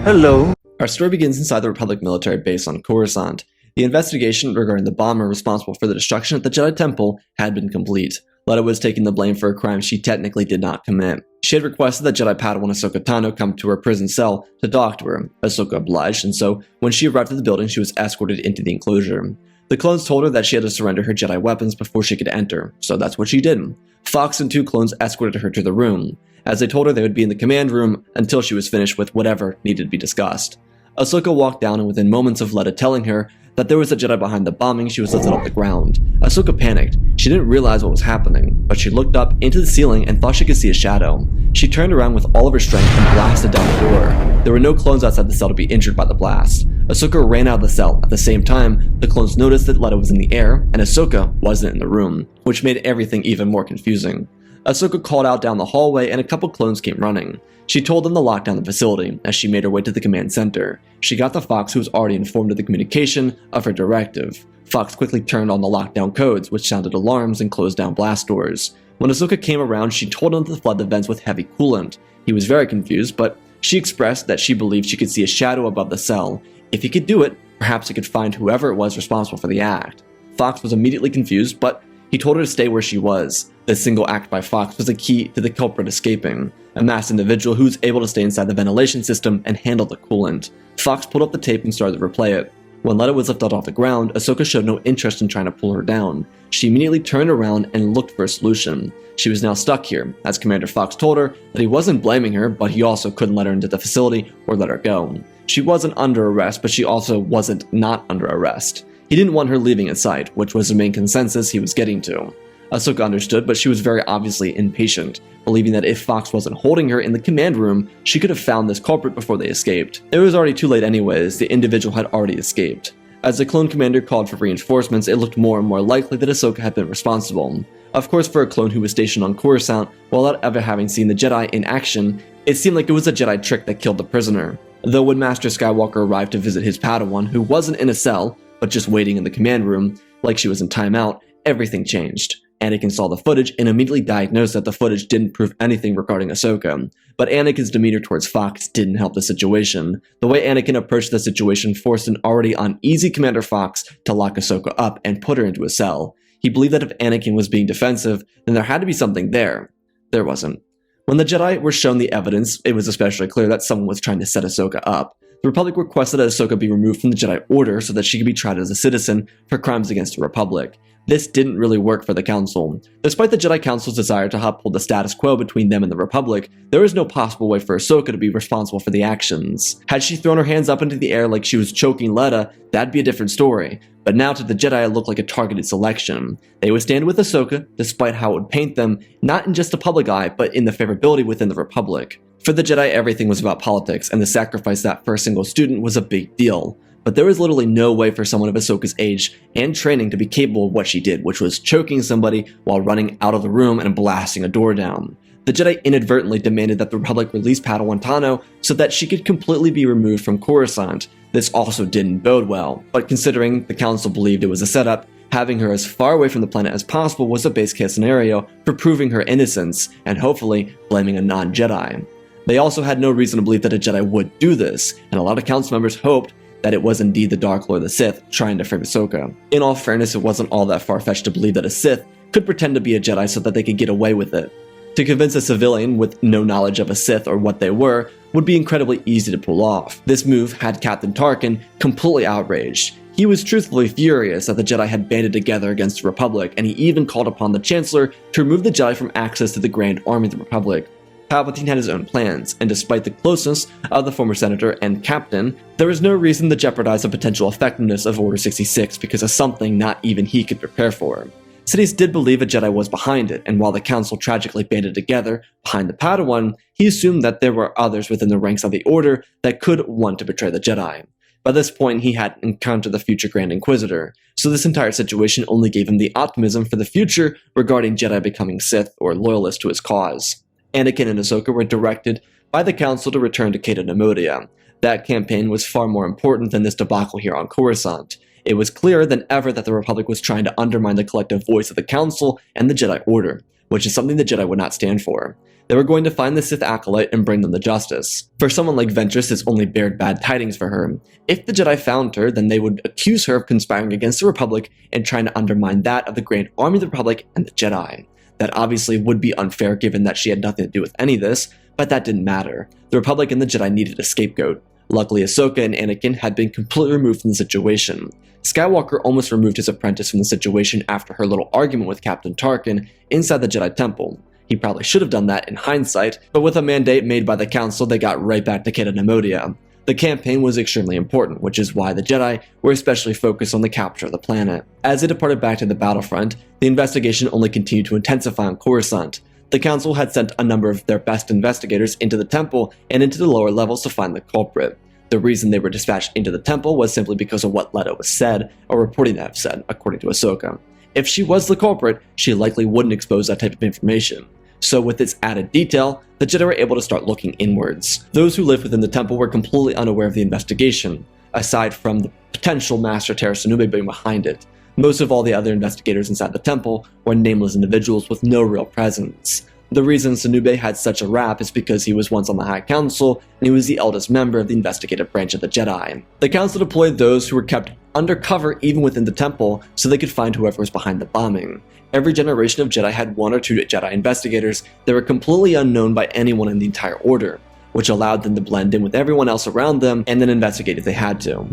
Hello. Our story begins inside the Republic military base on Coruscant. The investigation regarding the bomber responsible for the destruction at the Jedi Temple had been complete. Letta was taking the blame for a crime she technically did not commit. She had requested that Jedi Padawan Ahsoka Tano come to her prison cell to talk to her. Ahsoka obliged, and so when she arrived at the building, she was escorted into the enclosure. The clones told her that she had to surrender her Jedi weapons before she could enter, so that's what she did. Fox and two clones escorted her to the room, as they told her they would be in the command room until she was finished with whatever needed to be discussed. Ahsoka walked down, and within moments of Letta telling her that there was a Jedi behind the bombing, she was lifted off the ground. Ahsoka panicked. She didn't realize what was happening, but she looked up into the ceiling and thought she could see a shadow. She turned around with all of her strength and blasted down the door. There were no clones outside the cell to be injured by the blast. Ahsoka ran out of the cell. At the same time, the clones noticed that Letta was in the air, and Ahsoka wasn't in the room, which made everything even more confusing. Ahsoka called out down the hallway, and a couple clones came running. She told them to lock down the facility as she made her way to the command center. She got the Fox, who was already informed of the communication of her directive. Fox quickly turned on the lockdown codes, which sounded alarms and closed down blast doors. When Ahsoka came around, she told him to flood the vents with heavy coolant. He was very confused, but she expressed that she believed she could see a shadow above the cell. If he could do it, perhaps he could find whoever it was responsible for the act. Fox was immediately confused, but he told her to stay where she was. This single act by Fox was the key to the culprit escaping, a masked individual who was able to stay inside the ventilation system and handle the coolant. Fox pulled up the tape and started to replay it. When Letta was lifted off the ground, Ahsoka showed no interest in trying to pull her down. She immediately turned around and looked for a solution. She was now stuck here, as Commander Fox told her that he wasn't blaming her, but he also couldn't let her into the facility or let her go. She wasn't under arrest, but she also wasn't not under arrest. He didn't want her leaving in sight, which was the main consensus he was getting to. Ahsoka understood, but she was very obviously impatient, believing that if Fox wasn't holding her in the command room, she could have found this culprit before they escaped. It was already too late anyways, the individual had already escaped. As the clone commander called for reinforcements, it looked more and more likely that Ahsoka had been responsible. Of course, for a clone who was stationed on Coruscant, while not ever having seen the Jedi in action, it seemed like it was a Jedi trick that killed the prisoner. Though when Master Skywalker arrived to visit his Padawan, who wasn't in a cell, but just waiting in the command room, like she was in timeout, everything changed. Anakin saw the footage and immediately diagnosed that the footage didn't prove anything regarding Ahsoka. But Anakin's demeanor towards Fox didn't help the situation. The way Anakin approached the situation forced an already uneasy Commander Fox to lock Ahsoka up and put her into a cell. He believed that if Anakin was being defensive, then there had to be something there. There wasn't. When the Jedi were shown the evidence, it was especially clear that someone was trying to set Ahsoka up. The Republic requested that Ahsoka be removed from the Jedi Order so that she could be tried as a citizen for crimes against the Republic. This didn't really work for the Council. Despite the Jedi Council's desire to uphold the status quo between them and the Republic, there was no possible way for Ahsoka to be responsible for the actions. Had she thrown her hands up into the air like she was choking Letta, that'd be a different story. But now to the Jedi it looked like a targeted selection. They would stand with Ahsoka, despite how it would paint them, not in just the public eye, but in the favorability within the Republic. For the Jedi, everything was about politics, and the sacrifice that for a single student was a big deal. But there was literally no way for someone of Ahsoka's age and training to be capable of what she did, which was choking somebody while running out of the room and blasting a door down. The Jedi inadvertently demanded that the Republic release Padawan Tano so that she could completely be removed from Coruscant. This also didn't bode well, but considering the Council believed it was a setup, having her as far away from the planet as possible was a base case scenario for proving her innocence and hopefully blaming a non-Jedi. They also had no reason to believe that a Jedi would do this, and a lot of Council members hoped that it was indeed the Dark Lord of the Sith trying to frame Ahsoka. In all fairness, it wasn't all that far-fetched to believe that a Sith could pretend to be a Jedi so that they could get away with it. To convince a civilian with no knowledge of a Sith or what they were would be incredibly easy to pull off. This move had Captain Tarkin completely outraged. He was truthfully furious that the Jedi had banded together against the Republic, and he even called upon the Chancellor to remove the Jedi from access to the Grand Army of the Republic. Palpatine had his own plans, and despite the closeness of the former senator and captain, there was no reason to jeopardize the potential effectiveness of Order 66 because of something not even he could prepare for. Sidious did believe a Jedi was behind it, and while the Council tragically banded together behind the Padawan, he assumed that there were others within the ranks of the Order that could want to betray the Jedi. By this point, he had encountered the future Grand Inquisitor, so this entire situation only gave him the optimism for the future regarding Jedi becoming Sith or loyalists to his cause. Anakin and Ahsoka were directed by the Council to return to Cato Neimoidia. That campaign was far more important than this debacle here on Coruscant. It was clearer than ever that the Republic was trying to undermine the collective voice of the Council and the Jedi Order, which is something the Jedi would not stand for. They were going to find the Sith acolyte and bring them to justice. For someone like Ventress, this only bared bad tidings for her. If the Jedi found her, then they would accuse her of conspiring against the Republic and trying to undermine that of the Grand Army of the Republic and the Jedi. That obviously would be unfair given that she had nothing to do with any of this, but that didn't matter. The Republic and the Jedi needed a scapegoat. Luckily, Ahsoka and Anakin had been completely removed from the situation. Skywalker almost removed his apprentice from the situation after her little argument with Captain Tarkin inside the Jedi Temple. He probably should have done that in hindsight, but with a mandate made by the Council, they got right back to Keda Nemodia. The campaign was extremely important, which is why the Jedi were especially focused on the capture of the planet. As they departed back to the battlefront, the investigation only continued to intensify on Coruscant. The Council had sent a number of their best investigators into the temple and into the lower levels to find the culprit. The reason they were dispatched into the temple was simply because of what Leto was said, or reporting to have said, according to Ahsoka. If she was the culprit, she likely wouldn't expose that type of information. So with this added detail, the Jedi were able to start looking inwards. Those who lived within the temple were completely unaware of the investigation, aside from the potential Master Terra Sanube being behind it. Most of all the other investigators inside the temple were nameless individuals with no real presence. The reason Sanube had such a rap is because he was once on the High Council, and he was the eldest member of the investigative branch of the Jedi. The Council deployed those who were kept undercover even within the temple so they could find whoever was behind the bombing. Every generation of Jedi had one or two Jedi investigators that were completely unknown by anyone in the entire order, which allowed them to blend in with everyone else around them and then investigate if they had to.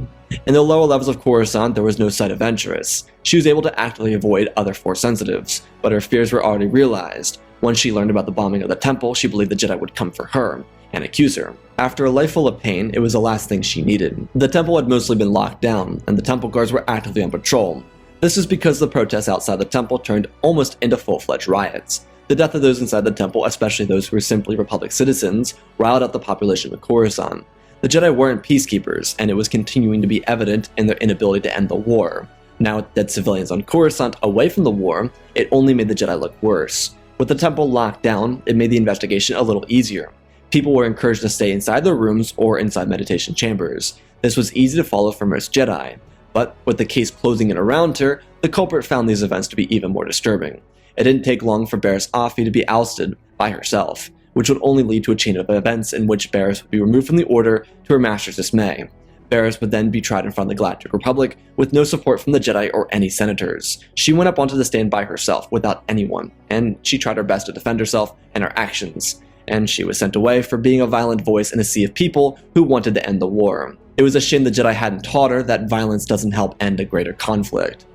In the lower levels of Coruscant, there was no sight of Ventress. She was able to actively avoid other Force sensitives, but her fears were already realized. Once she learned about the bombing of the temple, she believed the Jedi would come for her and accuse her. After a life full of pain, it was the last thing she needed. The temple had mostly been locked down, and the temple guards were actively on patrol. This is because the protests outside the temple turned almost into full-fledged riots. The death of those inside the temple, especially those who were simply Republic citizens, riled up the population of Coruscant. The Jedi weren't peacekeepers, and it was continuing to be evident in their inability to end the war. Now with dead civilians on Coruscant away from the war, it only made the Jedi look worse. With the temple locked down, it made the investigation a little easier. People were encouraged to stay inside their rooms or inside meditation chambers. This was easy to follow for most Jedi, but with the case closing in around her, the culprit found these events to be even more disturbing. It didn't take long for Bariss Offy to be ousted by herself, which would only lead to a chain of events in which Bariss would be removed from the Order to her master's dismay. Bariss would then be tried in front of the Galactic Republic with no support from the Jedi or any senators. She went up onto the stand by herself without anyone, and she tried her best to defend herself and her actions. And she was sent away for being a violent voice in a sea of people who wanted to end the war. It was a shame the Jedi hadn't taught her that violence doesn't help end a greater conflict.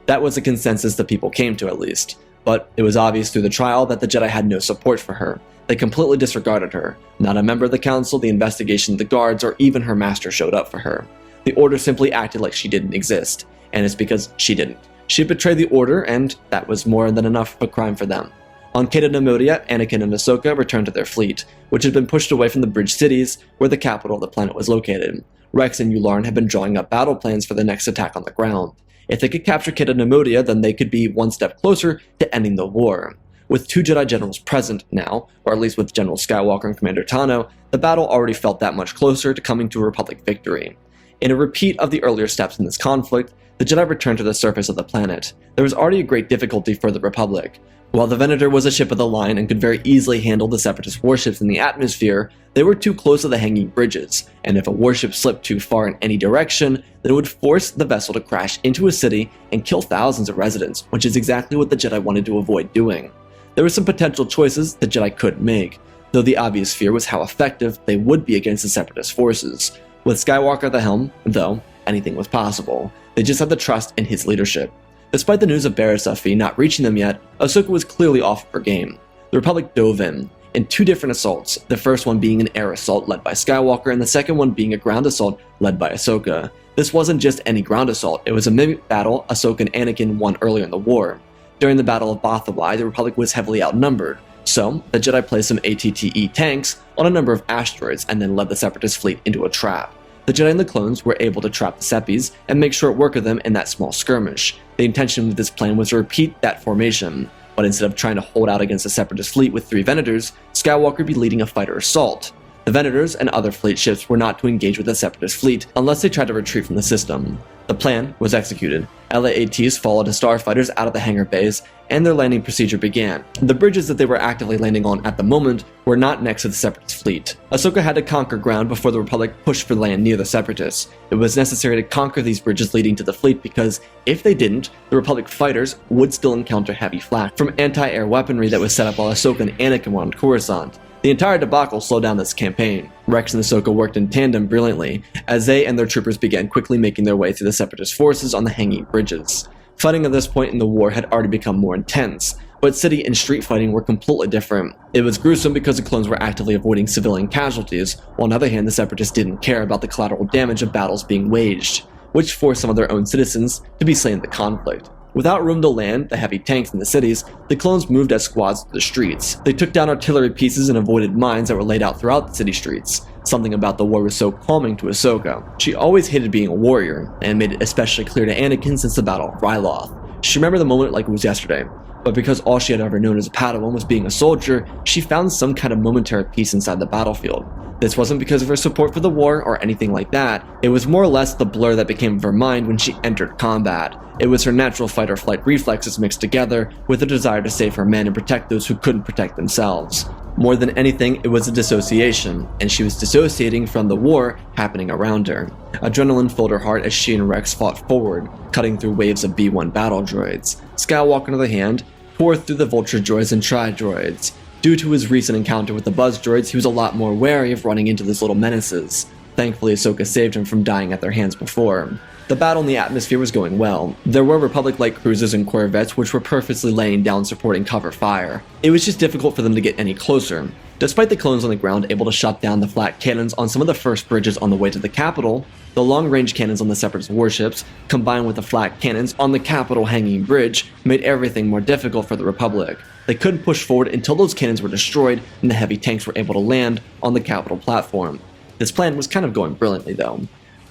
That was a consensus that people came to, at least. But it was obvious through the trial that the Jedi had no support for her. They completely disregarded her. Not a member of the Council, the investigation, the guards, or even her master showed up for her. The Order simply acted like she didn't exist, and it's because she didn't. She betrayed the Order, and that was more than enough of a crime for them. On Keda Nemodia, Anakin and Ahsoka returned to their fleet, which had been pushed away from the bridge cities where the capital of the planet was located. Rex and Yularen had been drawing up battle plans for the next attack on the ground. If they could capture Keda Nemodia, then they could be one step closer to ending the war. With two Jedi generals present now, or at least with General Skywalker and Commander Tano, the battle already felt that much closer to coming to a Republic victory. In a repeat of the earlier steps in this conflict, the Jedi returned to the surface of the planet. There was already a great difficulty for the Republic. While the Venator was a ship of the line and could very easily handle the Separatist warships in the atmosphere, they were too close to the hanging bridges, and if a warship slipped too far in any direction, then it would force the vessel to crash into a city and kill thousands of residents, which is exactly what the Jedi wanted to avoid doing. There were some potential choices the Jedi could make, though the obvious fear was how effective they would be against the Separatist forces. With Skywalker at the helm, though, anything was possible. They just had to trust in his leadership. Despite the news of Bariss Offy not reaching them yet, Ahsoka was clearly off of her game. The Republic dove in two different assaults, the first one being an air assault led by Skywalker, and the second one being a ground assault led by Ahsoka. This wasn't just any ground assault, it was a mimic battle Ahsoka and Anakin won earlier in the war. During the Battle of Bothawai, the Republic was heavily outnumbered, so the Jedi placed some ATTE tanks on a number of asteroids and then led the Separatist fleet into a trap. The Jedi and the clones were able to trap the Seppies and make short work of them in that small skirmish. The intention with this plan was to repeat that formation, but instead of trying to hold out against the Separatist fleet with 3 Venators, Skywalker would be leading a fighter assault. The Venators and other fleet ships were not to engage with the Separatist fleet unless they tried to retreat from the system. The plan was executed. LAATs followed the starfighters out of the hangar bays, and their landing procedure began. The bridges that they were actively landing on at the moment were not next to the Separatist fleet. Ahsoka had to conquer ground before the Republic pushed for land near the Separatists. It was necessary to conquer these bridges leading to the fleet because, if they didn't, the Republic fighters would still encounter heavy flak from anti-air weaponry that was set up while Ahsoka and Anakin were on Coruscant. The entire debacle slowed down this campaign. Rex and Ahsoka worked in tandem brilliantly, as they and their troopers began quickly making their way through the Separatist forces on the hanging bridges. Fighting at this point in the war had already become more intense, but city and street fighting were completely different. It was gruesome because the clones were actively avoiding civilian casualties, while on the other hand the Separatists didn't care about the collateral damage of battles being waged, which forced some of their own citizens to be slain in the conflict. Without room to land the heavy tanks in the cities, the clones moved as squads through the streets. They took down artillery pieces and avoided mines that were laid out throughout the city streets. Something about the war was so calming to Ahsoka. She always hated being a warrior, and made it especially clear to Anakin since the Battle of Ryloth. She remembered the moment like it was yesterday, but because all she had ever known as a Padawan was being a soldier, she found some kind of momentary peace inside the battlefield. This wasn't because of her support for the war or anything like that. It was more or less the blur that became of her mind when she entered combat. It was her natural fight-or-flight reflexes mixed together with a desire to save her men and protect those who couldn't protect themselves. More than anything, it was a dissociation, and she was dissociating from the war happening around her. Adrenaline filled her heart as she and Rex fought forward, cutting through waves of B-1 battle droids. Skywalker, on the other hand, tore through the vulture droids and tri-droids. Due to his recent encounter with the buzz droids, he was a lot more wary of running into these little menaces. Thankfully, Ahsoka saved him from dying at their hands before. The battle in the atmosphere was going well. There were Republic-like cruisers and corvettes which were purposely laying down supporting cover fire. It was just difficult for them to get any closer. Despite the clones on the ground able to shut down the flak cannons on some of the first bridges on the way to the capital, the long-range cannons on the Separatist warships, combined with the flak cannons on the capital hanging bridge, made everything more difficult for the Republic. They couldn't push forward until those cannons were destroyed and the heavy tanks were able to land on the capital platform. This plan was kind of going brilliantly though.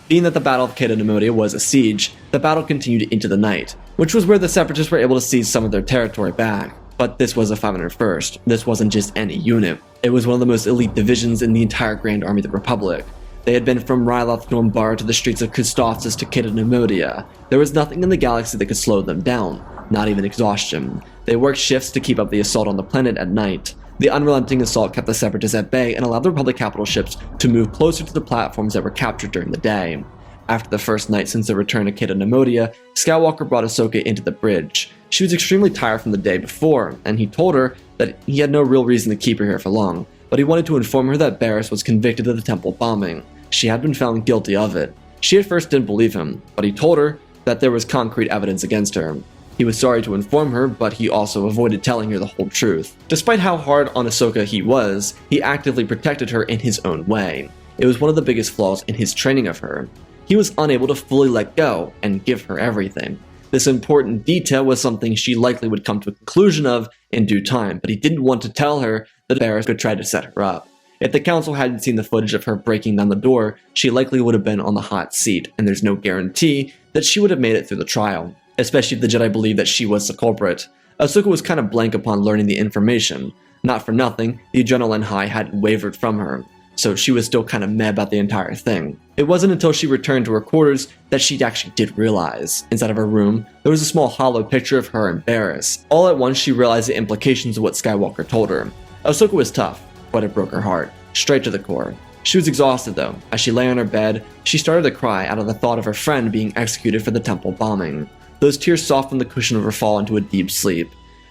Being that the Battle of Kodia Nemodia was a siege, the battle continued into the night, which was where the Separatists were able to seize some of their territory back. But this was a 501st. This wasn't just any unit. It was one of the most elite divisions in the entire Grand Army of the Republic. They had been from Ryloth to Umbara to the streets of Christophsis to Kodia Nemodia. There was nothing in the galaxy that could slow them down, not even exhaustion. They worked shifts to keep up the assault on the planet at night. The unrelenting assault kept the Separatists at bay and allowed the Republic capital ships to move closer to the platforms that were captured during the day. After the first night since their return to Kodia Nemodia, Skywalker brought Ahsoka into the bridge. She was extremely tired from the day before, and he told her that he had no real reason to keep her here for long, but he wanted to inform her that Bariss was convicted of the temple bombing. She had been found guilty of it. She at first didn't believe him, but he told her that there was concrete evidence against her. He was sorry to inform her, but he also avoided telling her the whole truth. Despite how hard on Ahsoka he was, he actively protected her in his own way. It was one of the biggest flaws in his training of her. He was unable to fully let go and give her everything. This important detail was something she likely would come to a conclusion of in due time, but he didn't want to tell her that Bariss could try to set her up. If the council hadn't seen the footage of her breaking down the door, she likely would have been on the hot seat, and there's no guarantee that she would have made it through the trial, especially if the Jedi believed that she was the culprit. Ahsoka was kind of blank upon learning the information. Not for nothing, the adrenaline high hadn't wavered from her, so she was still kind of meh about the entire thing. It wasn't until she returned to her quarters that she actually did realize. Inside of her room, there was a small hollow picture of her and Bariss. All at once, she realized the implications of what Skywalker told her. Ahsoka was tough, but it broke her heart, straight to the core. She was exhausted though. As she lay on her bed, she started to cry out of the thought of her friend being executed for the temple bombing. Those tears softened the cushion of her fall into a deep sleep.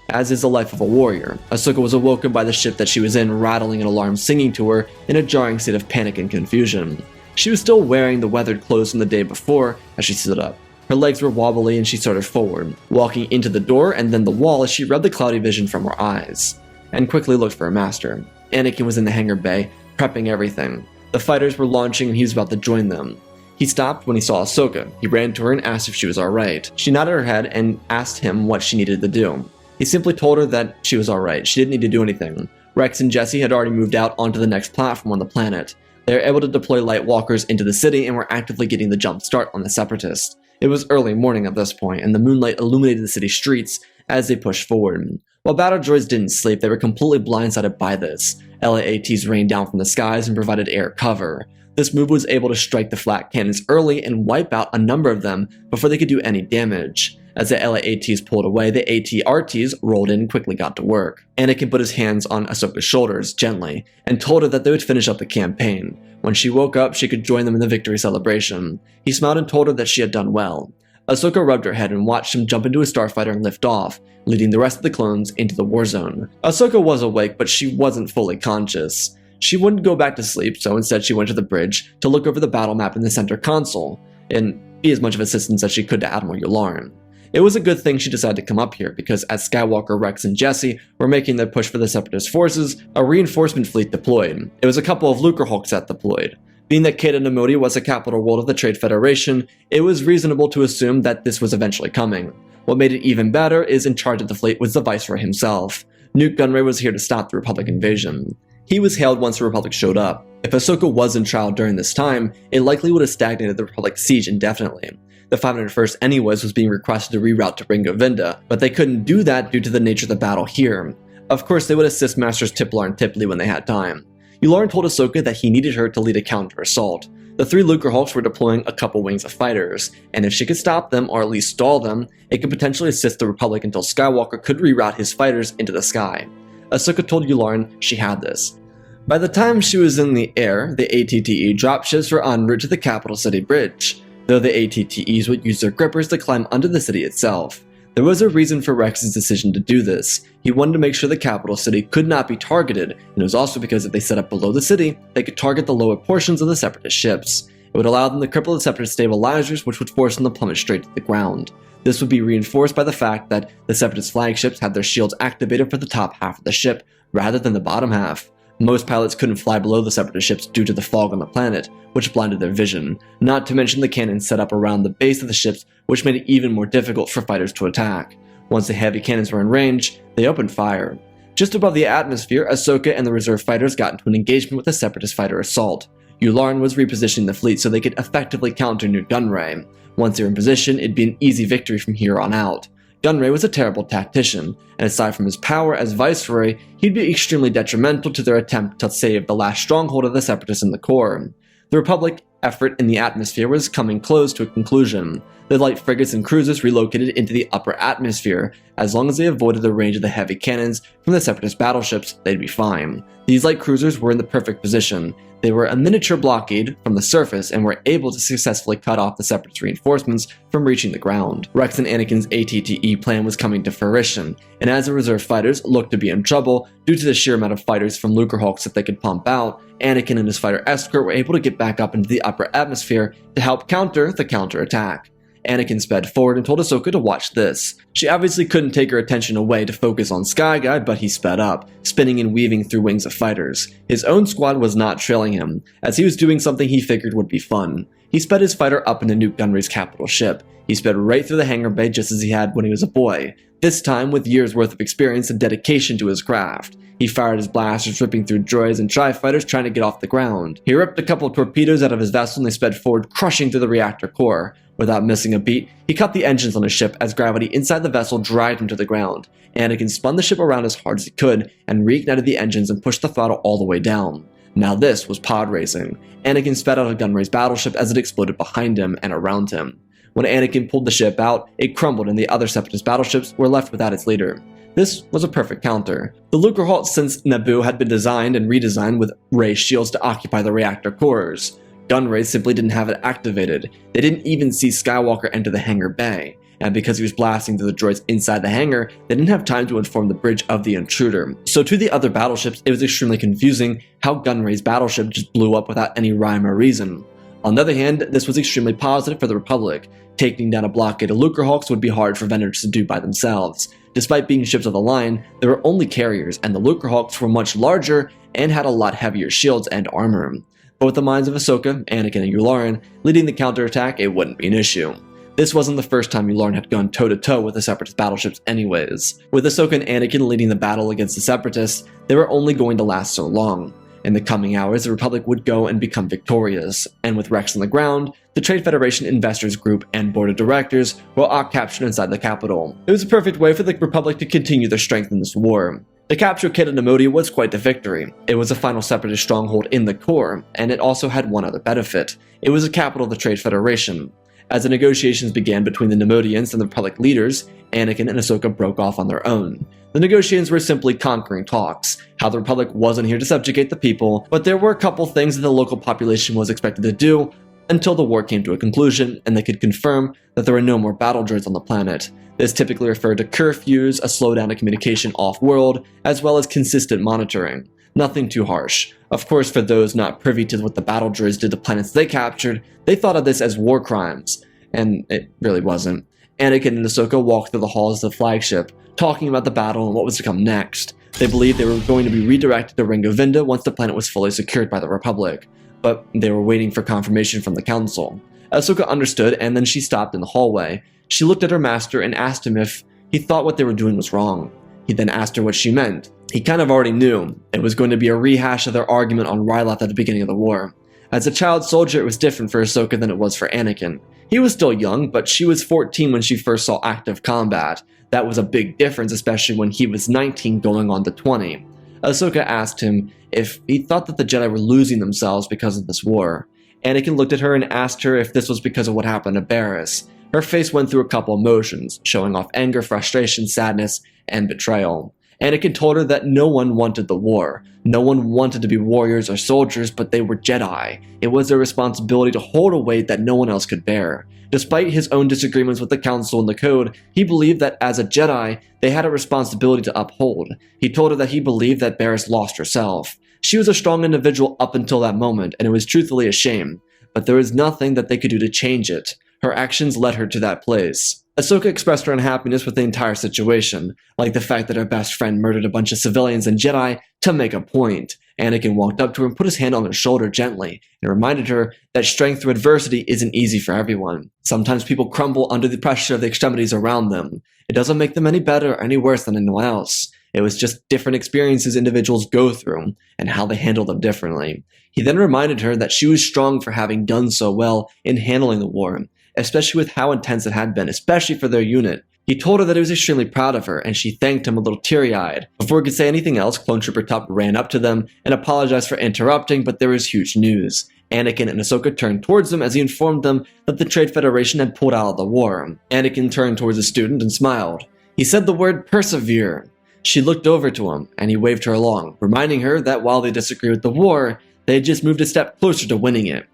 As is the life of a warrior, Ahsoka was awoken by the ship that she was in rattling an alarm singing to her in a jarring state of panic and confusion. She was still wearing the weathered clothes from the day before as she stood up. Her legs were wobbly and she started forward, walking into the door and then the wall as she read the cloudy vision from her eyes, and quickly looked for her master. Anakin was in the hangar bay, prepping everything. The fighters were launching and he was about to join them. He stopped when he saw Ahsoka. He ran to her and asked if she was alright. She nodded her head and asked him what she needed to do. He simply told her that she was alright, she didn't need to do anything. Rex and Jesse had already moved out onto the next platform on the planet. They were able to deploy light walkers into the city and were actively getting the jump start on the Separatists. It was early morning at this point, and the moonlight illuminated the city streets as they pushed forward. While battle droids didn't sleep, they were completely blindsided by this. LAATs rained down from the skies and provided air cover. This move was able to strike the flak cannons early and wipe out a number of them before they could do any damage. As the LAATs pulled away, the ATRTs rolled in and quickly got to work. Anakin put his hands on Ahsoka's shoulders, gently, and told her that they would finish up the campaign. When she woke up, she could join them in the victory celebration. He smiled and told her that she had done well. Ahsoka rubbed her head and watched him jump into a starfighter and lift off, leading the rest of the clones into the war zone. Ahsoka was awake, but she wasn't fully conscious. She wouldn't go back to sleep, so instead she went to the bridge to look over the battle map in the center console, and be as much of assistance as she could to Admiral Yularen. It was a good thing she decided to come up here, because as Skywalker, Rex, and Jesse were making their push for the Separatist forces, a reinforcement fleet deployed. It was a couple of Lucrehulks that deployed. Being that Kata Namodi was the capital world of the Trade Federation, it was reasonable to assume that this was eventually coming. What made it even better is in charge of the fleet was the Viceroy himself. Newt Gunray was here to stop the Republic invasion. He was hailed once the Republic showed up. If Ahsoka was in trial during this time, it likely would have stagnated the Republic's siege indefinitely. The 501st anyways was being requested to reroute to Ring Govinda, but they couldn't do that due to the nature of the battle here. Of course, they would assist Masters Tiplar and Tipley when they had time. Yularen told Ahsoka that he needed her to lead a counter-assault. The 3 Lucrehulks were deploying a couple wings of fighters, and if she could stop them, or at least stall them, it could potentially assist the Republic until Skywalker could reroute his fighters into the sky. Ahsoka told Yularen she had this. By the time she was in the air, the ATTE dropships were en route to the capital city bridge, though the ATTEs would use their grippers to climb under the city itself. There was a reason for Rex's decision to do this. He wanted to make sure the capital city could not be targeted, and it was also because if they set up below the city, they could target the lower portions of the Separatist ships. It would allow them to cripple the Separatist stabilizers, which would force them to plummet straight to the ground. This would be reinforced by the fact that the Separatist flagships had their shields activated for the top half of the ship, rather than the bottom half. Most pilots couldn't fly below the Separatist ships due to the fog on the planet, which blinded their vision, not to mention the cannons set up around the base of the ships, which made it even more difficult for fighters to attack. Once the heavy cannons were in range, they opened fire. Just above the atmosphere, Ahsoka and the reserve fighters got into an engagement with the Separatist fighter assault. Yularen was repositioning the fleet so they could effectively counter Newt Gunray. Once they were in position, it'd be an easy victory from here on out. Gunray was a terrible tactician, and aside from his power as Viceroy, he'd be extremely detrimental to their attempt to save the last stronghold of the Separatists in the core. The Republic effort in the atmosphere was coming close to a conclusion. The light frigates and cruisers relocated into the upper atmosphere. As long as they avoided the range of the heavy cannons from the Separatist battleships, they'd be fine. These light cruisers were in the perfect position. They were a miniature blockade from the surface and were able to successfully cut off the Separatist reinforcements from reaching the ground. Rex and Anakin's ATTE plan was coming to fruition, and as the reserve fighters looked to be in trouble due to the sheer amount of fighters from Lucrehulks that they could pump out, Anakin and his fighter escort were able to get back up into the upper atmosphere to help counter the counterattack. Anakin sped forward and told Ahsoka to watch this. She obviously couldn't take her attention away to focus on Sky Guy, but he sped up, spinning and weaving through wings of fighters. His own squad was not trailing him, as he was doing something he figured would be fun. He sped his fighter up into Newt Gunray's capital ship. He sped right through the hangar bay just as he had when he was a boy, this time with years worth of experience and dedication to his craft. He fired his blasters, ripping through droids and tri-fighters trying to get off the ground. He ripped a couple of torpedoes out of his vessel and they sped forward, crushing through the reactor core. Without missing a beat, he cut the engines on his ship as gravity inside the vessel dragged him to the ground. Anakin spun the ship around as hard as he could and reignited the engines and pushed the throttle all the way down. Now this was pod racing. Anakin sped out of Gunray's battleship as it exploded behind him and around him. When Anakin pulled the ship out, it crumbled and the other Separatist battleships were left without its leader. This was a perfect counter. The Lucrehulks since Naboo had been designed and redesigned with ray shields to occupy the reactor cores. Gunray simply didn't have it activated. They didn't even see Skywalker enter the hangar bay, and because he was blasting through the droids inside the hangar, they didn't have time to inform the bridge of the intruder. So to the other battleships, it was extremely confusing how Gunray's battleship just blew up without any rhyme or reason. On the other hand, this was extremely positive for the Republic. Taking down a blockade of Lucrehulks would be hard for vendors to do by themselves. Despite being ships of the line, they were only carriers, and the Lucrehulks were much larger and had a lot heavier shields and armor. But with the minds of Ahsoka, Anakin, and Yularen leading the counterattack, it wouldn't be an issue. This wasn't the first time Yularen had gone toe-to-toe with the Separatist battleships anyways. With Ahsoka and Anakin leading the battle against the Separatists, they were only going to last so long. In the coming hours, the Republic would go and become victorious, and with Rex on the ground, the Trade Federation Investors Group and Board of Directors were all captured inside the capital. It was a perfect way for the Republic to continue their strength in this war. The capture of Kid Namodia was quite the victory. It was a final Separatist stronghold in the core, and it also had one other benefit. It was the capital of the Trade Federation. As the negotiations began between the Nemodians and the Republic leaders, Anakin and Ahsoka broke off on their own. The negotiations were simply conquering talks, how the Republic wasn't here to subjugate the people, but there were a couple things that the local population was expected to do until the war came to a conclusion and they could confirm that there were no more battle droids on the planet. This typically referred to curfews, a slowdown in communication off-world, as well as consistent monitoring. Nothing too harsh. Of course, for those not privy to what the battle droids did to planets they captured, they thought of this as war crimes, and it really wasn't. Anakin and Ahsoka walked through the halls of the flagship, talking about the battle and what was to come next. They believed they were going to be redirected to Ringo Vinda once the planet was fully secured by the Republic, but they were waiting for confirmation from the Council. Ahsoka understood, and then she stopped in the hallway. She looked at her master and asked him if he thought what they were doing was wrong. He then asked her what she meant. He kind of already knew. It was going to be a rehash of their argument on Ryloth at the beginning of the war. As a child soldier, it was different for Ahsoka than it was for Anakin. He was still young, but she was 14 when she first saw active combat. That was a big difference, especially when he was 19 going on to 20. Ahsoka asked him if he thought that the Jedi were losing themselves because of this war. Anakin looked at her and asked her if this was because of what happened to Bariss. Her face went through a couple emotions, showing off anger, frustration, sadness, and betrayal. Anakin told her that no one wanted the war. No one wanted to be warriors or soldiers, but they were Jedi. It was their responsibility to hold a weight that no one else could bear. Despite his own disagreements with the Council and the Code, he believed that as a Jedi, they had a responsibility to uphold. He told her that he believed that Bariss lost herself. She was a strong individual up until that moment, and it was truthfully a shame. But there was nothing that they could do to change it. Her actions led her to that place. Ahsoka expressed her unhappiness with the entire situation, like the fact that her best friend murdered a bunch of civilians and Jedi to make a point. Anakin walked up to her and put his hand on her shoulder gently, and reminded her that strength through adversity isn't easy for everyone. Sometimes people crumble under the pressure of the extremities around them. It doesn't make them any better or any worse than anyone else. It was just different experiences individuals go through, and how they handle them differently. He then reminded her that she was strong for having done so well in handling the war, especially with how intense it had been, especially for their unit. He told her that he was extremely proud of her, and she thanked him a little teary-eyed. Before he could say anything else, Clone Trooper Tup ran up to them and apologized for interrupting, but there was huge news. Anakin and Ahsoka turned towards them as he informed them that the Trade Federation had pulled out of the war. Anakin turned towards the student and smiled. He said the word persevere. She looked over to him, and he waved her along, reminding her that while they disagreed with the war, they had just moved a step closer to winning it.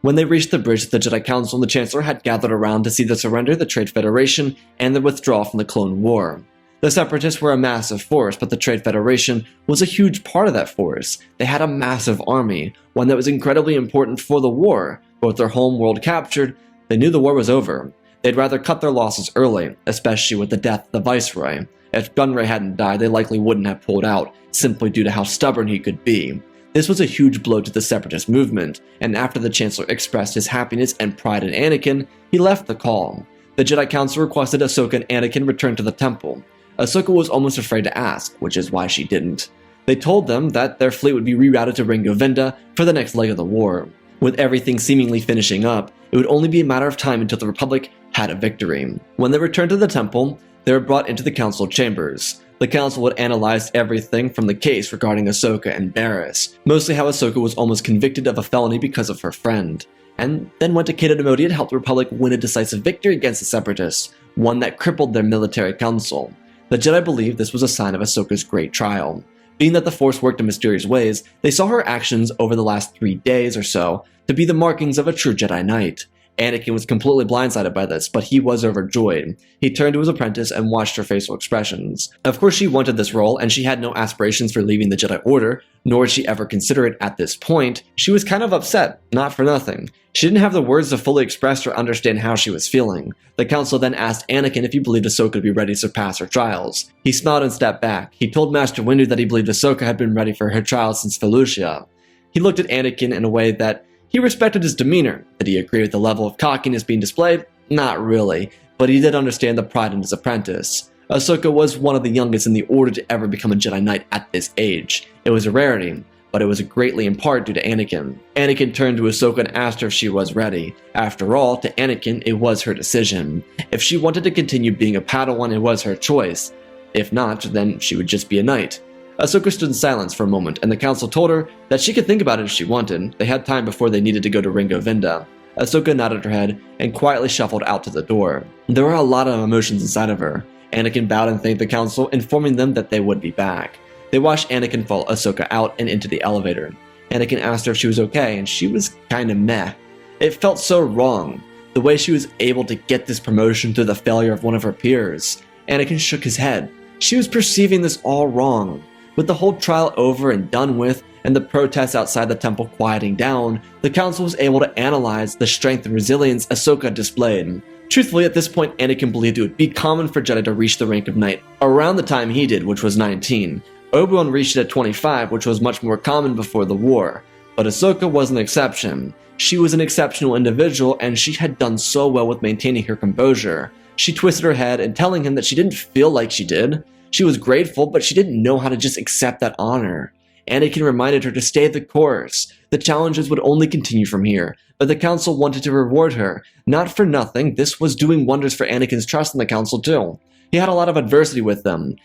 When they reached the bridge, the Jedi Council and the Chancellor had gathered around to see the surrender of the Trade Federation and the withdrawal from the Clone War. The Separatists were a massive force, but the Trade Federation was a huge part of that force. They had a massive army, one that was incredibly important for the war. But with their home world captured, they knew the war was over. They'd rather cut their losses early, especially with the death of the Viceroy. If Gunray hadn't died, they likely wouldn't have pulled out, simply due to how stubborn he could be. This was a huge blow to the Separatist movement, and after the Chancellor expressed his happiness and pride in Anakin, he left the call. The Jedi Council requested Ahsoka and Anakin return to the temple. Ahsoka was almost afraid to ask, which is why she didn't. They told them that their fleet would be rerouted to Ringo Vinda for the next leg of the war. With everything seemingly finishing up, it would only be a matter of time until the Republic had a victory. When they returned to the temple, they were brought into the council chambers. The council had analyzed everything from the case regarding Ahsoka and Bariss, mostly how Ahsoka was almost convicted of a felony because of her friend, and then went to Kid Namodia to help the Republic win a decisive victory against the Separatists, one that crippled their military council. The Jedi believed this was a sign of Ahsoka's great trial. Being that the Force worked in mysterious ways, they saw her actions over the last 3 days or so to be the markings of a true Jedi Knight. Anakin was completely blindsided by this, but he was overjoyed. He turned to his apprentice and watched her facial expressions. Of course, she wanted this role, and she had no aspirations for leaving the Jedi Order, nor did she ever consider it at this point. She was kind of upset, not for nothing. She didn't have the words to fully express or understand how she was feeling. The council then asked Anakin if he believed Ahsoka would be ready to surpass her trials. He smiled and stepped back. He told Master Windu that he believed Ahsoka had been ready for her trials since Felucia. He looked at Anakin in a way that he respected his demeanor. Did he agree with the level of cockiness being displayed? Not really, but he did understand the pride in his apprentice. Ahsoka was one of the youngest in the Order to ever become a Jedi Knight at this age. It was a rarity, but it was greatly in part due to Anakin. Anakin turned to Ahsoka and asked her if she was ready. After all, to Anakin, it was her decision. If she wanted to continue being a Padawan, it was her choice. If not, then she would just be a knight. Ahsoka stood in silence for a moment, and the council told her that she could think about it if she wanted. They had time before they needed to go to Ringo Vinda. Ahsoka nodded her head and quietly shuffled out to the door. There were a lot of emotions inside of her. Anakin bowed and thanked the council, informing them that they would be back. They watched Anakin follow Ahsoka out and into the elevator. Anakin asked her if she was okay, and she was kinda meh. It felt so wrong. The way she was able to get this promotion through the failure of one of her peers. Anakin shook his head. She was perceiving this all wrong. With the whole trial over and done with, and the protests outside the temple quieting down, the council was able to analyze the strength and resilience Ahsoka displayed. Truthfully, at this point, Anakin believed it would be common for Jedi to reach the rank of Knight around the time he did, which was 19. Obi-Wan reached it at 25, which was much more common before the war. But Ahsoka was an exception. She was an exceptional individual, and she had done so well with maintaining her composure. She twisted her head and telling him that she didn't feel like she did. She was grateful, but she didn't know how to just accept that honor. Anakin reminded her to stay the course. The challenges would only continue from here, but the council wanted to reward her. Not for nothing, this was doing wonders for Anakin's trust in the council too. He had a lot of adversity with them,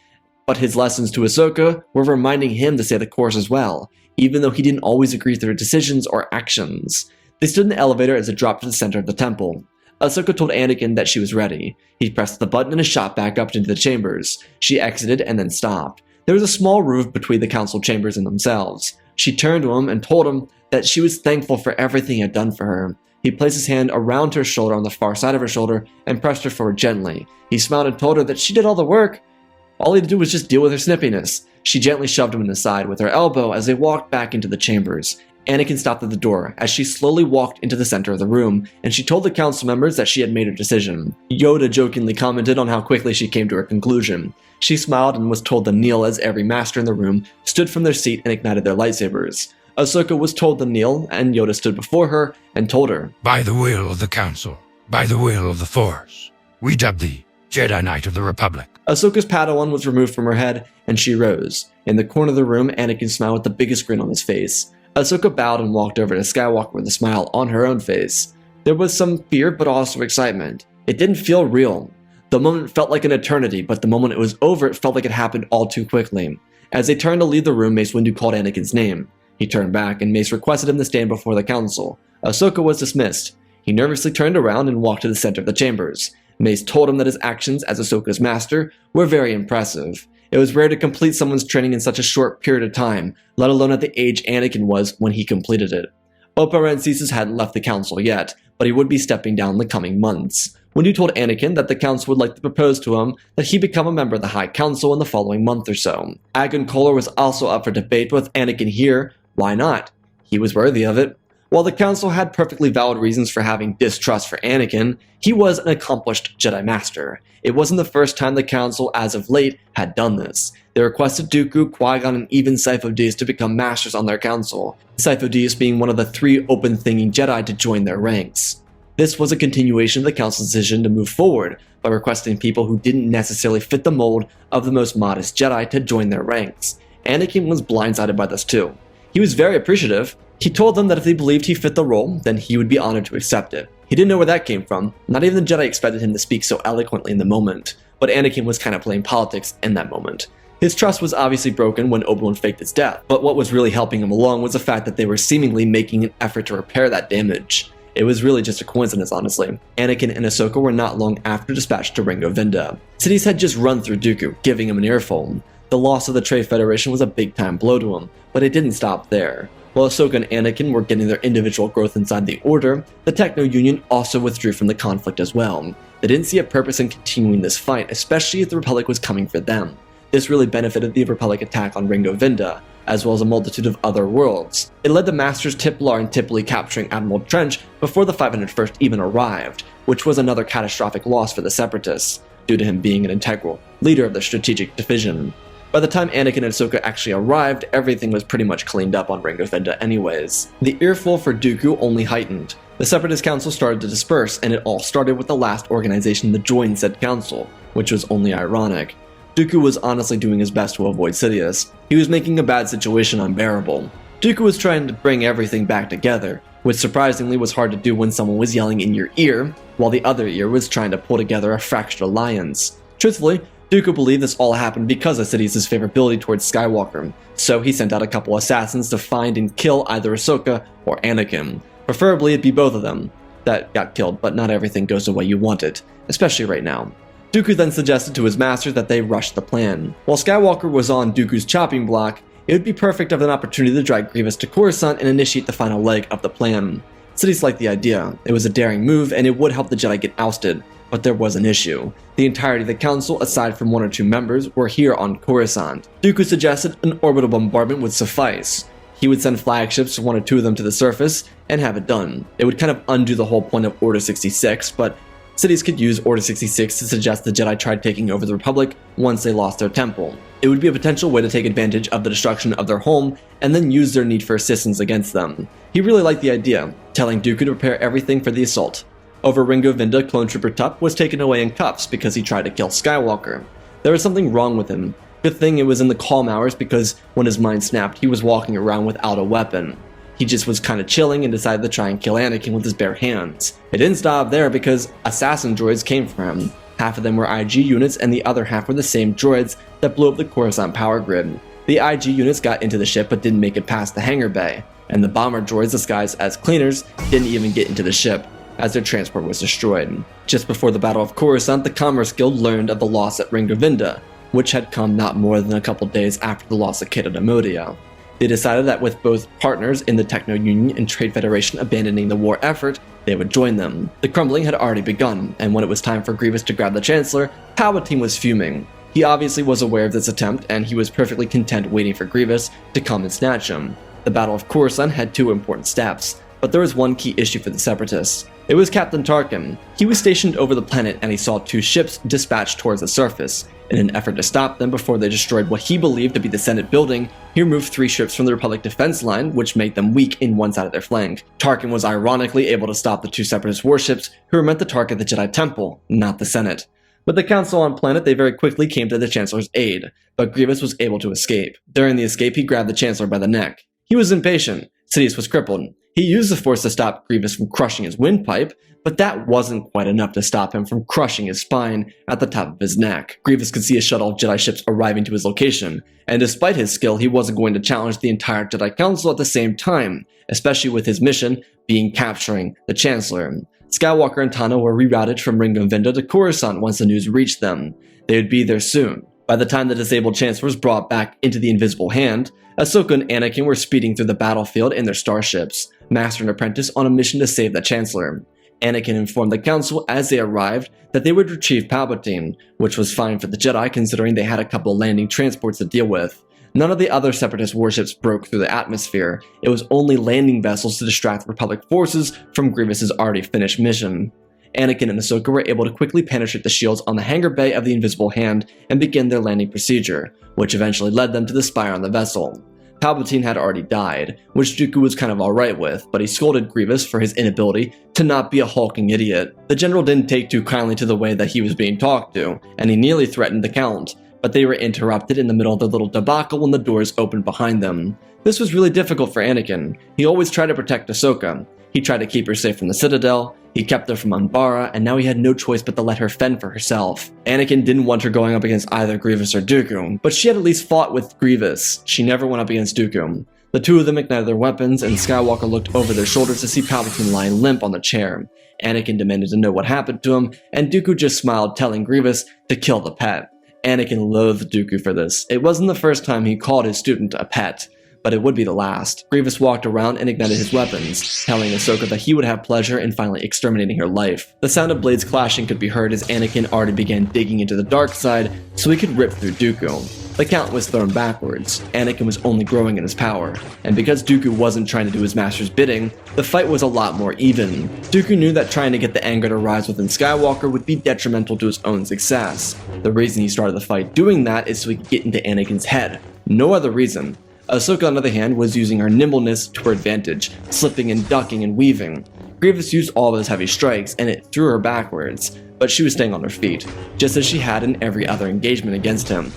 but his lessons to Ahsoka were reminding him to stay the course as well, even though he didn't always agree with her decisions or actions. They stood in the elevator as it dropped to the center of the temple. Ahsoka told Anakin that she was ready. He pressed the button and it shot back up into the chambers. She exited and then stopped. There was a small roof between the council chambers and themselves. She turned to him and told him that she was thankful for everything he had done for her. He placed his hand around her shoulder on the far side of her shoulder and pressed her forward gently. He smiled and told her that she did all the work. All he had to do was just deal with her snippiness. She gently shoved him in the side with her elbow as they walked back into the chambers. Anakin stopped at the door as she slowly walked into the center of the room, and she told the council members that she had made her decision. Yoda jokingly commented on how quickly she came to her conclusion. She smiled and was told to kneel as every master in the room stood from their seat and ignited their lightsabers. Ahsoka was told to kneel, and Yoda stood before her and told her, "By the will of the council, by the will of the Force, we dub thee Jedi Knight of the Republic." Ahsoka's Padawan was removed from her head, and she rose. In the corner of the room, Anakin smiled with the biggest grin on his face. Ahsoka bowed and walked over to Skywalker with a smile on her own face. There was some fear, but also excitement. It didn't feel real. The moment felt like an eternity, but the moment it was over, it felt like it happened all too quickly. As they turned to leave the room, Mace Windu called Anakin's name. He turned back, and Mace requested him to stand before the council. Ahsoka was dismissed. He nervously turned around and walked to the center of the chambers. Mace told him that his actions as Ahsoka's master were very impressive. It was rare to complete someone's training in such a short period of time, let alone at the age Anakin was when he completed it. Oppa Rancisis hadn't left the council yet, but he would be stepping down in the coming months. Windu told Anakin that the council would like to propose to him that he become a member of the High Council in the following month or so. Agon Kohler was also up for debate with Anakin here. Why not? He was worthy of it. While the council had perfectly valid reasons for having distrust for Anakin, he was an accomplished Jedi Master. It wasn't the first time the council, as of late, had done this. They requested Dooku, Qui-Gon, and even Sifo-Dyas to become masters on their council, Sifo-Dyas being one of the 3 open-thinking Jedi to join their ranks. This was a continuation of the council's decision to move forward by requesting people who didn't necessarily fit the mold of the most modest Jedi to join their ranks. Anakin was blindsided by this too. He was very appreciative. He told them that if they believed he fit the role, then he would be honored to accept it. He didn't know where that came from. Not even the Jedi expected him to speak so eloquently in the moment, but Anakin was kind of playing politics in that moment. His trust was obviously broken when Obi-Wan faked his death, but what was really helping him along was the fact that they were seemingly making an effort to repair that damage. It was really just a coincidence, honestly. Anakin and Ahsoka were not long after dispatched to Ringo Vinda. Cities had just run through Dooku, giving him an earful. The loss of the Trade Federation was a big-time blow to him, but it didn't stop there. While Ahsoka and Anakin were getting their individual growth inside the Order, the Techno-Union also withdrew from the conflict as well. They didn't see a purpose in continuing this fight, especially if the Republic was coming for them. This really benefited the Republic attack on Ringo Vinda, as well as a multitude of other worlds. It led the Masters Tiplar and Tipli capturing Admiral Trench before the 501st even arrived, which was another catastrophic loss for the Separatists, due to him being an integral leader of the strategic division. By the time Anakin and Ahsoka actually arrived, everything was pretty much cleaned up on Ringo Vinda anyways. The earful for Dooku only heightened. The Separatist Council started to disperse, and it all started with the last organization to join said council, which was only ironic. Dooku was honestly doing his best to avoid Sidious. He was making a bad situation unbearable. Dooku was trying to bring everything back together, which surprisingly was hard to do when someone was yelling in your ear, while the other ear was trying to pull together a fractured alliance. Truthfully, Dooku believed this all happened because of Sidious's favorability towards Skywalker, so he sent out a couple assassins to find and kill either Ahsoka or Anakin. Preferably it'd be both of them that got killed, but not everything goes the way you want it, especially right now. Dooku then suggested to his masters that they rush the plan. While Skywalker was on Dooku's chopping block, it would be perfect of an opportunity to drag Grievous to Coruscant and initiate the final leg of the plan. Sidious liked the idea. It was a daring move and it would help the Jedi get ousted, but there was an issue. The entirety of the Council, aside from 1 or 2 members, were here on Coruscant. Dooku suggested an orbital bombardment would suffice. He would send flagships, 1 or 2 of them, to the surface and have it done. It would kind of undo the whole point of Order 66, but Sidious could use Order 66 to suggest the Jedi tried taking over the Republic once they lost their temple. It would be a potential way to take advantage of the destruction of their home and then use their need for assistance against them. He really liked the idea, telling Dooku to prepare everything for the assault. Over Ringo Vinda, Clone Trooper Tup was taken away in cuffs because he tried to kill Skywalker. There was something wrong with him. Good thing it was in the calm hours because when his mind snapped, he was walking around without a weapon. He just was kinda chilling and decided to try and kill Anakin with his bare hands. It didn't stop there because assassin droids came for him. Half of them were IG units and the other half were the same droids that blew up the Coruscant power grid. The IG units got into the ship but didn't make it past the hangar bay, and the bomber droids disguised as cleaners didn't even get into the ship, as their transport was destroyed. Just before the Battle of Coruscant, the Commerce Guild learned of the loss at Ringo Vinda, which had come not more than a couple days after the loss of Keda Demodia. They decided that with both partners in the Techno Union and Trade Federation abandoning the war effort, they would join them. The crumbling had already begun, and when it was time for Grievous to grab the Chancellor, Palpatine was fuming. He obviously was aware of this attempt, and he was perfectly content waiting for Grievous to come and snatch him. The Battle of Coruscant had 2 important steps, but there was one key issue for the Separatists. It was Captain Tarkin. He was stationed over the planet and he saw 2 ships dispatched towards the surface. In an effort to stop them before they destroyed what he believed to be the Senate building, he removed 3 ships from the Republic defense line, which made them weak in one side of their flank. Tarkin was ironically able to stop the 2 Separatist warships who were meant to target the Jedi Temple, not the Senate. With the Council on planet, they very quickly came to the Chancellor's aid, but Grievous was able to escape. During the escape, he grabbed the Chancellor by the neck. He was impatient. Sidious was crippled. He used the Force to stop Grievous from crushing his windpipe, but that wasn't quite enough to stop him from crushing his spine at the top of his neck. Grievous could see a shuttle of Jedi ships arriving to his location, and despite his skill, he wasn't going to challenge the entire Jedi Council at the same time, especially with his mission being capturing the Chancellor. Skywalker and Tano were rerouted from Ringo Vinda to Coruscant once the news reached them. They would be there soon. By the time the disabled Chancellor was brought back into the Invisible Hand, Ahsoka and Anakin were speeding through the battlefield in their starships, Master and Apprentice on a mission to save the Chancellor. Anakin informed the Council as they arrived that they would retrieve Palpatine, which was fine for the Jedi considering they had a couple landing transports to deal with. None of the other Separatist warships broke through the atmosphere. It was only landing vessels to distract Republic forces from Grievous's already finished mission. Anakin and Ahsoka were able to quickly penetrate the shields on the hangar bay of the Invisible Hand and begin their landing procedure, which eventually led them to the spire on the vessel. Palpatine had already died, which Dooku was kind of alright with, but he scolded Grievous for his inability to not be a hulking idiot. The general didn't take too kindly to the way that he was being talked to, and he nearly threatened the Count, but they were interrupted in the middle of the little debacle when the doors opened behind them. This was really difficult for Anakin. He always tried to protect Ahsoka. He tried to keep her safe from the Citadel, he kept her from Umbara, and now he had no choice but to let her fend for herself. Anakin didn't want her going up against either Grievous or Dooku, but she had at least fought with Grievous. She never went up against Dooku. The 2 of them ignited their weapons, and Skywalker looked over their shoulders to see Palpatine lying limp on the chair. Anakin demanded to know what happened to him, and Dooku just smiled, telling Grievous to kill the pet. Anakin loathed Dooku for this. It wasn't the first time he called his student a pet, but it would be the last. Grievous walked around and ignited his weapons, telling Ahsoka that he would have pleasure in finally exterminating her life. The sound of blades clashing could be heard as Anakin already began digging into the dark side so he could rip through Dooku. The Count was thrown backwards. Anakin was only growing in his power, and because Dooku wasn't trying to do his master's bidding, the fight was a lot more even. Dooku knew that trying to get the anger to rise within Skywalker would be detrimental to his own success. The reason he started the fight doing that is so he could get into Anakin's head. No other reason. Ahsoka, on the other hand, was using her nimbleness to her advantage, slipping and ducking and weaving. Grievous used all of his heavy strikes, and it threw her backwards, but she was staying on her feet, just as she had in every other engagement against him.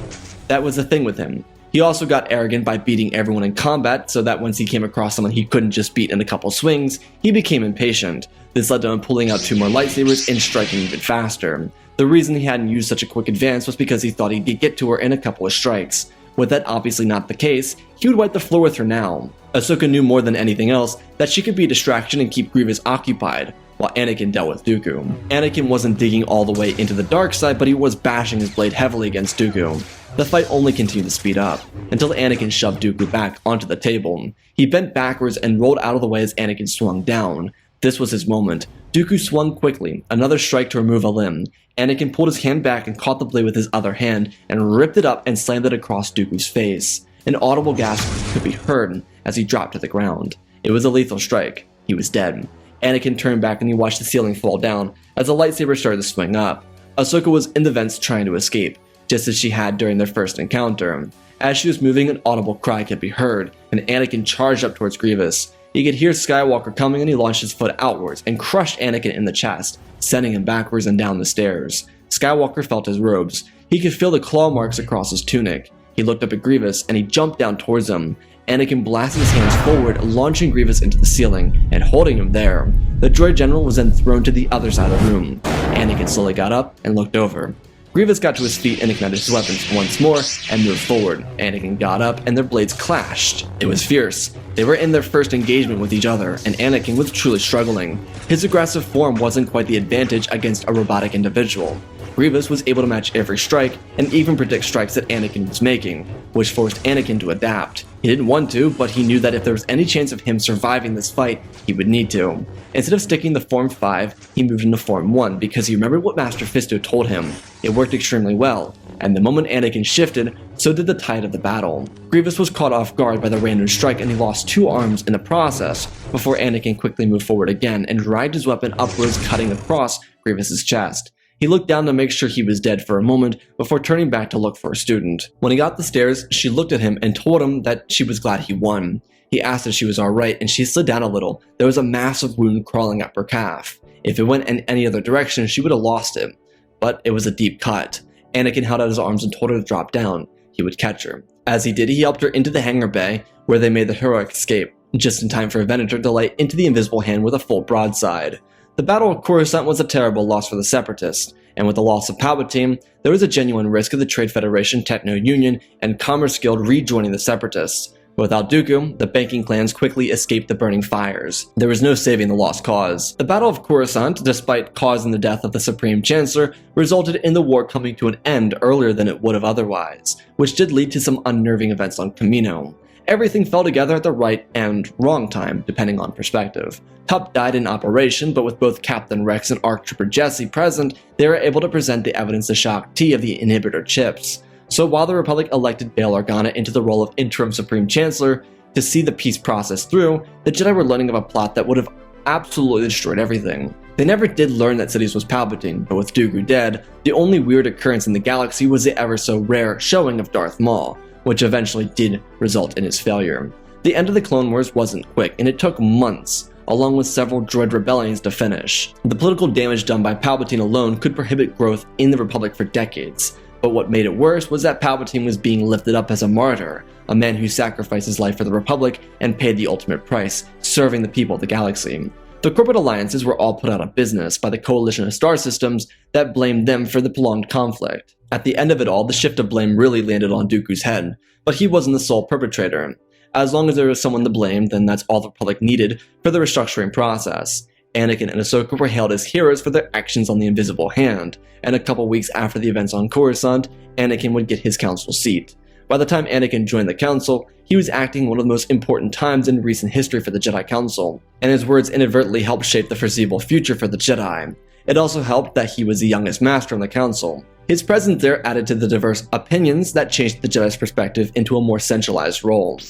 That was the thing with him. He also got arrogant by beating everyone in combat, so that once he came across someone he couldn't just beat in a couple swings, he became impatient. This led to him pulling out 2 more lightsabers and striking even faster. The reason he hadn't used such a quick advance was because he thought he could get to her in a couple of strikes. With that obviously not the case, he would wipe the floor with her now. Ahsoka knew more than anything else that she could be a distraction and keep Grievous occupied, while Anakin dealt with Dooku. Anakin wasn't digging all the way into the dark side, but he was bashing his blade heavily against Dooku. The fight only continued to speed up, until Anakin shoved Dooku back onto the table. He bent backwards and rolled out of the way as Anakin swung down. This was his moment. Dooku swung quickly, another strike to remove a limb. Anakin pulled his hand back and caught the blade with his other hand and ripped it up and slammed it across Dooku's face. An audible gasp could be heard as he dropped to the ground. It was a lethal strike. He was dead. Anakin turned back and he watched the ceiling fall down as the lightsaber started to swing up. Ahsoka was in the vents trying to escape, just as she had during their first encounter. As she was moving, an audible cry could be heard, and Anakin charged up towards Grievous. He could hear Skywalker coming and he launched his foot outwards and crushed Anakin in the chest, sending him backwards and down the stairs. Skywalker felt his robes. He could feel the claw marks across his tunic. He looked up at Grievous and he jumped down towards him. Anakin blasted his hands forward, launching Grievous into the ceiling and holding him there. The droid general was then thrown to the other side of the room. Anakin slowly got up and looked over. Grievous got to his feet and ignited his weapons once more and moved forward. Anakin got up and their blades clashed. It was fierce. They were in their first engagement with each other, and Anakin was truly struggling. His aggressive form wasn't quite the advantage against a robotic individual. Grievous was able to match every strike and even predict strikes that Anakin was making, which forced Anakin to adapt. He didn't want to, but he knew that if there was any chance of him surviving this fight, he would need to. Instead of sticking to Form 5, he moved into Form 1 because he remembered what Master Fisto told him. It worked extremely well, and the moment Anakin shifted, so did the tide of the battle. Grievous was caught off guard by the random strike and he lost 2 arms in the process, before Anakin quickly moved forward again and dragged his weapon upwards, cutting across Grievous's chest. He looked down to make sure he was dead for a moment before turning back to look for a student. When he got the stairs, she looked at him and told him that she was glad he won. He asked if she was alright and she slid down a little. There was a massive wound crawling up her calf. If it went in any other direction, she would have lost it. But it was a deep cut. Anakin held out his arms and told her to drop down. He would catch her. As he did, he helped her into the hangar bay, where they made the heroic escape, just in time for Venator to light into the invisible hand with a full broadside. The Battle of Coruscant was a terrible loss for the Separatists, and with the loss of Palpatine, there was a genuine risk of the Trade Federation, Techno Union, and Commerce Guild rejoining the Separatists. But without Dooku, the banking clans quickly escaped the burning fires. There was no saving the lost cause. The Battle of Coruscant, despite causing the death of the Supreme Chancellor, resulted in the war coming to an end earlier than it would have otherwise, which did lead to some unnerving events on Kamino. Everything fell together at the right and wrong time, depending on perspective. Tup died in operation, but with both Captain Rex and ARC Trooper Jesse present, they were able to present the evidence to Shock T of the inhibitor chips. So while the Republic elected Bail Organa into the role of interim Supreme Chancellor to see the peace process through, the Jedi were learning of a plot that would have absolutely destroyed everything. They never did learn that Sidious was Palpatine, but with Dooku dead, the only weird occurrence in the galaxy was the ever so rare showing of Darth Maul, which eventually did result in his failure. The end of the Clone Wars wasn't quick, and it took months, along with several droid rebellions to finish. The political damage done by Palpatine alone could prohibit growth in the Republic for decades, but what made it worse was that Palpatine was being lifted up as a martyr, a man who sacrificed his life for the Republic and paid the ultimate price, serving the people of the galaxy. The corporate alliances were all put out of business by the coalition of star systems that blamed them for the prolonged conflict. At the end of it all, the shift of blame really landed on Dooku's head, but he wasn't the sole perpetrator. As long as there was someone to blame, then that's all the Republic needed for the restructuring process. Anakin and Ahsoka were hailed as heroes for their actions on the Invisible Hand, and a couple weeks after the events on Coruscant, Anakin would get his council seat. By the time Anakin joined the council, he was acting one of the most important times in recent history for the Jedi Council, and his words inadvertently helped shape the foreseeable future for the Jedi. It also helped that he was the youngest master in the council. His presence there added to the diverse opinions that changed the Jedi's perspective into a more centralized role,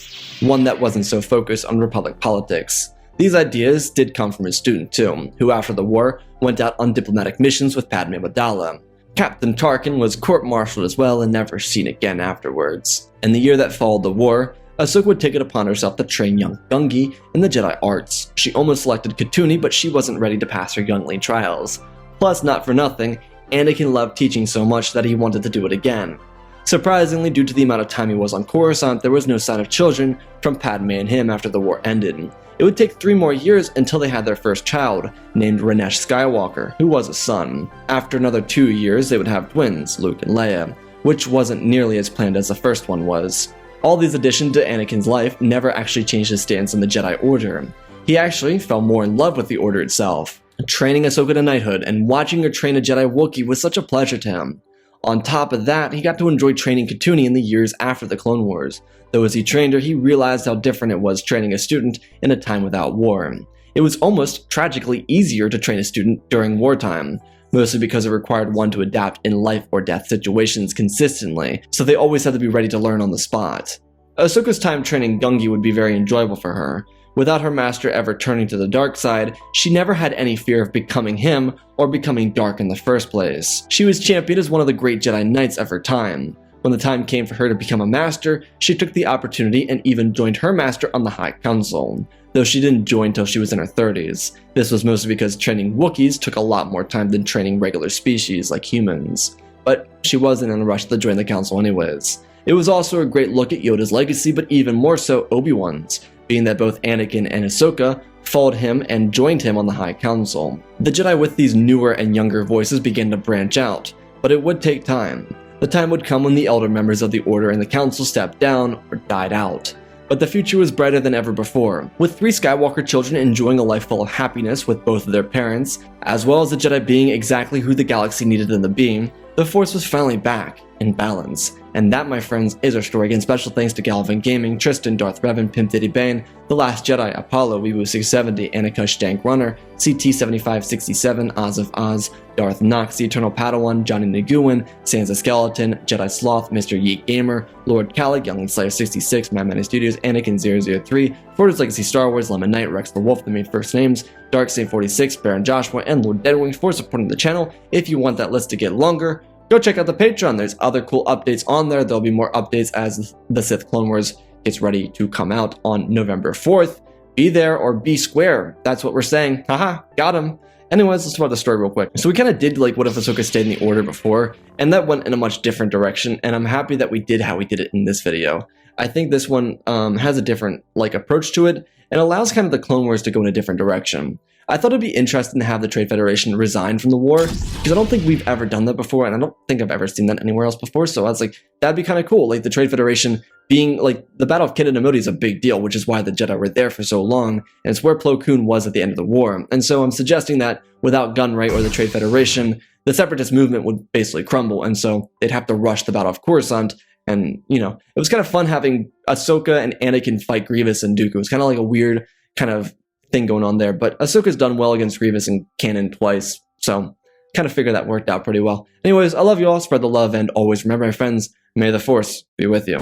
one that wasn't so focused on Republic politics. These ideas did come from his student too, who after the war went out on diplomatic missions with Padme Amidala. Captain Tarkin was court-martialed as well and never seen again afterwards. In the year that followed the war, Ahsoka would take it upon herself to train young Gungi in the Jedi arts. She almost selected Katuni, but she wasn't ready to pass her youngling trials. Plus, not for nothing, Anakin loved teaching so much that he wanted to do it again. Surprisingly, due to the amount of time he was on Coruscant, there was no sign of children from Padme and him after the war ended. It would take 3 more years until they had their first child, named Ranesh Skywalker, who was a son. After another 2 years, they would have twins, Luke and Leia, which wasn't nearly as planned as the first one was. All these additions to Anakin's life never actually changed his stance in the Jedi Order. He actually fell more in love with the Order itself. Training Ahsoka to knighthood and watching her train a Jedi Wookiee was such a pleasure to him. On top of that, he got to enjoy training Katuni in the years after the Clone Wars, though as he trained her, he realized how different it was training a student in a time without war. It was almost tragically easier to train a student during wartime, mostly because it required one to adapt in life or death situations consistently, so they always had to be ready to learn on the spot. Ahsoka's time training Gunray would be very enjoyable for her. Without her master ever turning to the dark side, she never had any fear of becoming him or becoming dark in the first place. She was championed as one of the great Jedi Knights of her time. When the time came for her to become a master, she took the opportunity and even joined her master on the High Council, though she didn't join till she was in her 30s. This was mostly because training Wookiees took a lot more time than training regular species like humans. But she wasn't in a rush to join the council anyways. It was also a great look at Yoda's legacy, but even more so Obi-Wan's, being that both Anakin and Ahsoka followed him and joined him on the High Council. The Jedi with these newer and younger voices began to branch out, but it would take time. The time would come when the elder members of the Order and the Council stepped down or died out. But the future was brighter than ever before, with 3 Skywalker children enjoying a life full of happiness with both of their parents, as well as the Jedi being exactly who the galaxy needed them to be. The Force was finally back, in balance. And that, my friends, is our story. Again, special thanks to Galvin Gaming, Tristan, Darth Revan, Pimp Diddy Bane, The Last Jedi, Apollo, Weeboo670, Anikush Dank Runner, CT7567, Oz of Oz, Darth Nox, The Eternal Padawan, Johnny Naguin, Sansa Skeleton, Jedi Sloth, Mr. Yeet Gamer, Lord Calic, Youngling Slayer 66, Madman Studios, Anakin 003, Fortis Legacy Star Wars, Lemon Knight, Rex the Wolf, the main first names, Dark Saint 46, Baron Joshua, and Lord Deadwing for supporting the channel. If you want that list to get longer, go check out the Patreon. There's other cool updates on there. There'll be more updates as the Sith Clone Wars gets ready to come out on November 4th. Be there or be square. That's what we're saying. Haha, got him. Anyways, let's talk about the story real quick. So we kind of did like what if Ahsoka stayed in the Order before, and that went in a much different direction, and I'm happy that we did how we did it in this video. I think this one has a different approach to it, and allows kind of the Clone Wars to go in a different direction. I thought it'd be interesting to have the Trade Federation resign from the war, because I don't think we've ever done that before, and I don't think I've ever seen that anywhere else before, so I was like, that'd be kind of cool, like the Trade Federation being, the Battle of Kid and Amodi is a big deal, which is why the Jedi were there for so long, and it's where Plo Koon was at the end of the war, and so I'm suggesting that without Gunray or the Trade Federation, the Separatist movement would basically crumble, and so they'd have to rush the Battle of Coruscant, and, it was kind of fun having Ahsoka and Anakin fight Grievous and Dooku. It was kind of like a weird kind of thing going on there, but Ahsoka's done well against Grievous in canon twice, so kind of figure that worked out pretty well. Anyways, I love you all, spread the love, and always remember, my friends, may the Force be with you.